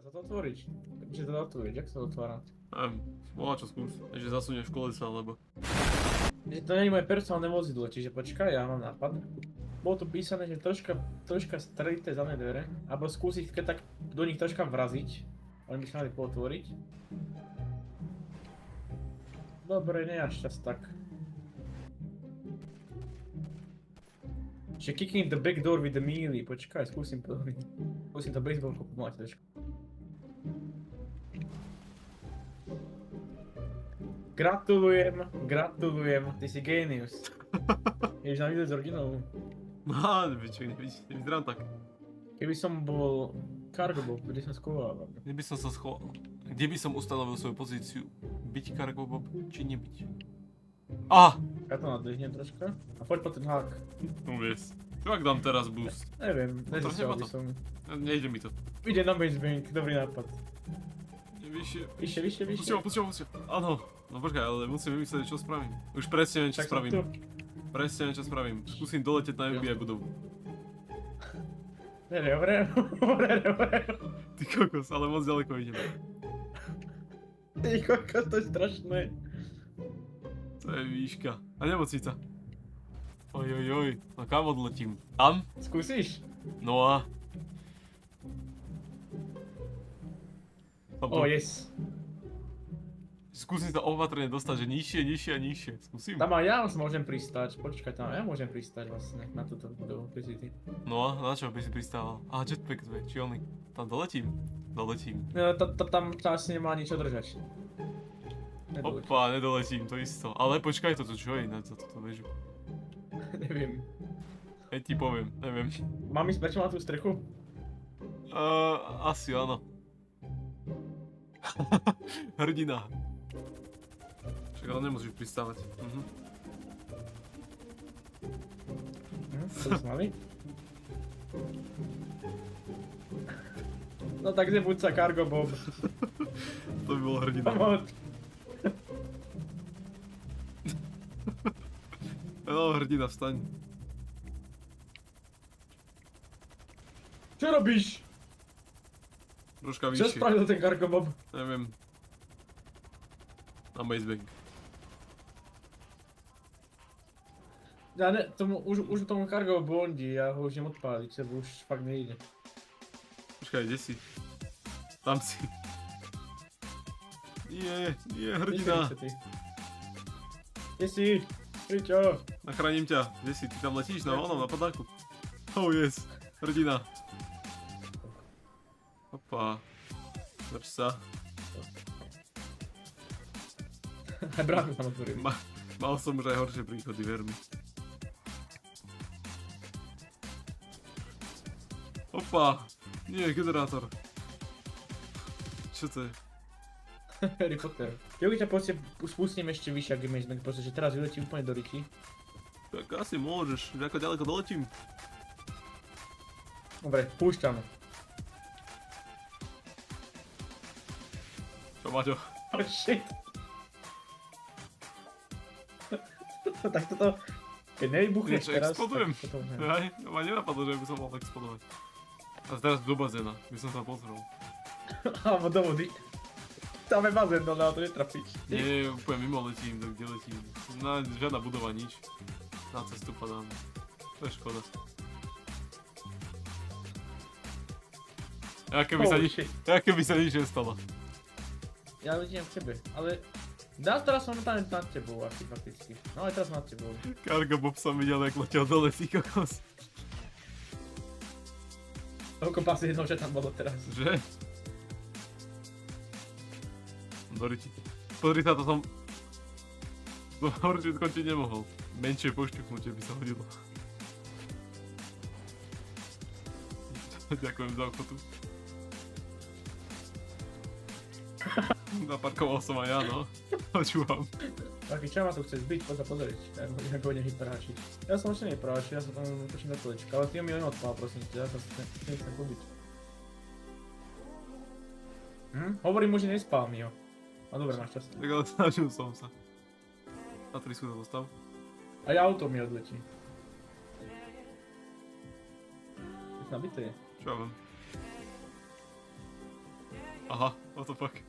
sa to otvoriť. Čiže to otvoriť, jak sa to otvára? Bola čo skús, že zasunieš kolesa, alebo... To nie je moje personálne vozidlo, čiže počkaj, ja mám nápad. Bolo tu písané, že troška strelíte za mňa dvere, alebo skúsiť keď tak do nich troška vraziť. Oni by sa mali pootvoriť. Dobre, nie až čas tak. Že kicking the back door with the melee, počkaj, skúsim to baseballku pomať trošku. Gratulujem, ty si genius. Ježiš, nám ide s rodinou. Nevyzerám tak. Keby som bol Cargobob, kde sa schovával. Kde by som sa schoval? Kde by som ustanovil svoju pozíciu? Byť Cargobob, či nebyť? Ja to nadvihnem troška. A poď po ten hák. No vieš. Čo ak dám teraz boost? Neviem, nezistil by to. som. Nejde mi to. Ide na base bank, dobrý nápad. Vyššie. Vyššie. Pusťo. Áno. No počkaj, ale musím vymyslieť, čo spravím. Už presne viem, čo spravím. Presne viem, čo spravím. Skúsim doletieť na FBI budovu. Dobre. Ty kokos, ale moc ďaleko idem. Ty kokos, to je strašné. To je výška. A nemocnica. Ojojoj, no kam odletím? Tam? Skúsiš? No a... Yes. Skúsim sa opatrne dostať, že nižšie. Skúsim. Tam aj ja môžem pristať. Počkaj, tam ja môžem pristať vlastne na túto budovu, keď si ty. No a na čo by si pristával? Jetpack to je, či oný. Tam doletím. No, tam sa asi nemá nič držať. Opa, nedoletím, to isto. Ale počkaj, toto čo je ináč za toto väžu? Neviem. Hej ti poviem, neviem. Mám ísť prečo na tú strechu? Asi áno. Hrdina. Však ale nemusíš pristávať. To sme mali? No tak nebuď sa Cargobob. To by bol hrdina. Pomoc. No, hrdina, vstaň. Čo robíš? Troška Čo vyššie. spravil ten Cargobob? Neviem. Na basebank. Ja ne, už tomu Cargo bondi, ja ho už idem odpáliť, lebo už fakt nejde. Počkaj, kde si? Tam si. Nie, hrdina. Kde si? Pričo? Nachránim ťa. Kde si? Ty tam letíš na onom, na padáku? Oh yes, hrdina. Opa. Drž sa. Aj bránu tam otvorím. Mal som už aj horšie príchody, ver mi. Opa. Nie, generátor. Čo to je? Harry Potter. Ja už ťa proste spustím ešte vyššie, ak image bank, proste, že teraz vyletí úplne do riti. Tak asi môžeš, že ako ďaleko doletím. Dobre, púšťam. Čo, Maťo? Oh shit. Tak toto... Keď nevybuchneš Niečo, teraz... explodujem. tak potom, hej. Hej, ma nenapadlo, že by som mal explodovať. A teraz do bazéna, by som sa pozrel. Alebo do vody. Tam je bazén, no na to netrafíš. Nie, úplne mimo letím, tak kde letím. Žiadna budova, nič. Na cestu padám. To je škoda. Aké by sa nič nestalo. Ja letím k tebe, ale... Teraz som tam nad tebou asi fakticky. No aj teraz nad tebou. Cargobob som videl, jak letel dole, ty kokos. Toľko pasídno, že tam bolo teraz. Že? Doriti. Pozri sa, to som... To určite skončiť nemohol. Menšie pošťuchnutie by sa hodilo. Ďakujem za ochotu. Naparkoval som aj ja, no. Počúvam. Taký, čo ma tu chce zbiť? Poď sa pozrieť. Ja ho budem hyperháčiť. Ja som ešte nehyperháčiť, ja som tam počím do kolečka. Ale ty ho mi len odpál, prosím ťa, ja sa s tým chcem pobiť. Hovorím mu, že nespál mi ho. A dobre, máš čas. Tak ale snažil som sa. Na 3 sa dostav. Aj auto mi odletí. Je nabité. Čo ja viem. Aha, what the fuck.